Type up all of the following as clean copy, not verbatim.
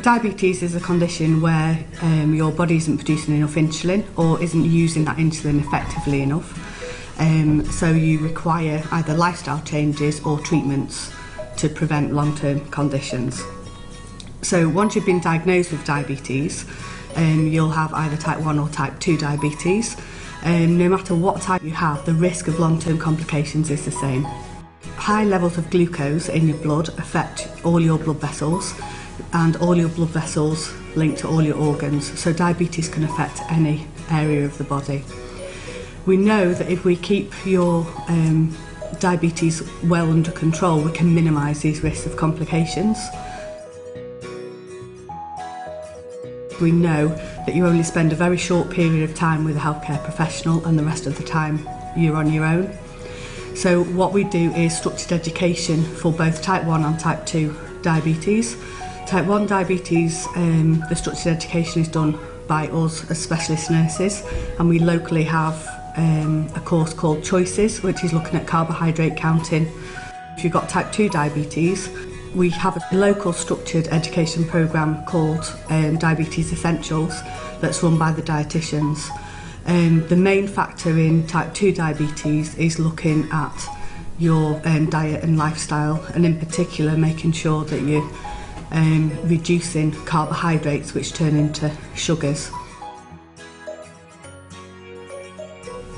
Diabetes is a condition where your body isn't producing enough insulin or isn't using that insulin effectively enough. So you require either lifestyle changes or treatments to prevent long-term conditions. So once you've been diagnosed with diabetes, you'll have either type 1 or type 2 diabetes. No matter what type you have, the risk of long-term complications is the same. High levels of glucose in your blood affect all your blood vessels, and all your blood vessels link to all your organs, so diabetes can affect any area of the body. We know that if we keep your diabetes well under control, we can minimise these risks of complications. We know that you only spend a very short period of time with a healthcare professional, and the rest of the time you're on your own. So what we do is structured education for both type 1 and type 2 diabetes. Type 1 diabetes, the structured education is done by us as specialist nurses, and we locally have a course called Choices, which is looking at carbohydrate counting. If you've got type 2 diabetes, we have a local structured education programme called Diabetes Essentials that's run by the dietitians. The main factor in type 2 diabetes is looking at your diet and lifestyle, and in particular making sure that you're reducing carbohydrates, which turn into sugars.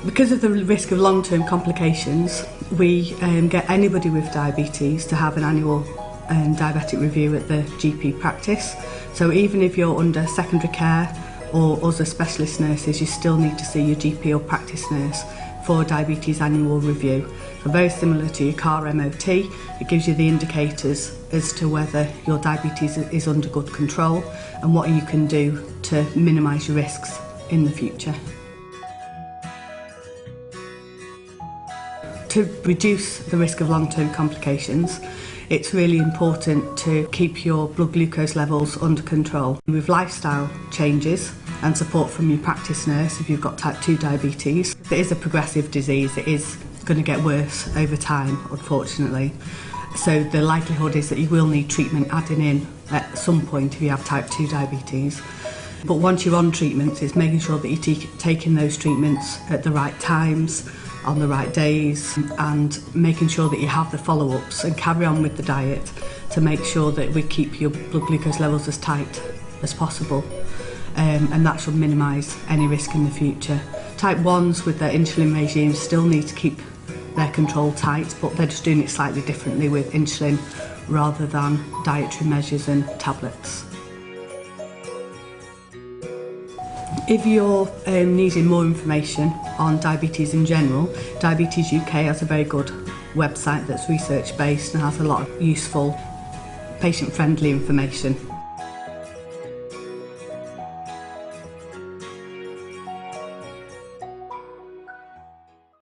Because of the risk of long-term complications, we get anybody with diabetes to have an annual diabetic review at the GP practice. So even if you're under secondary care or other specialist nurses, you still need to see your GP or practice nurse for a diabetes annual review. So very similar to your car MOT, it gives you the indicators as to whether your diabetes is under good control and what you can do to minimise your risks in the future. To reduce the risk of long-term complications, it's really important to keep your blood glucose levels under control. With lifestyle changes and support from your practice nurse, if you've got type 2 diabetes, it is a progressive disease. It is going to get worse over time, unfortunately. So the likelihood is that you will need treatment adding in at some point if you have type 2 diabetes. But once you're on treatments, it's making sure that you're taking those treatments at the right times, on the right days, and making sure that you have the follow-ups and carry on with the diet to make sure that we keep your blood glucose levels as tight as possible, and that should minimise any risk in the future. Type 1s with their insulin regimes still need to keep their control tight, but they're just doing it slightly differently with insulin rather than dietary measures and tablets. If you're needing more information on diabetes in general, Diabetes UK has a very good website that's research based and has a lot of useful, patient-friendly information.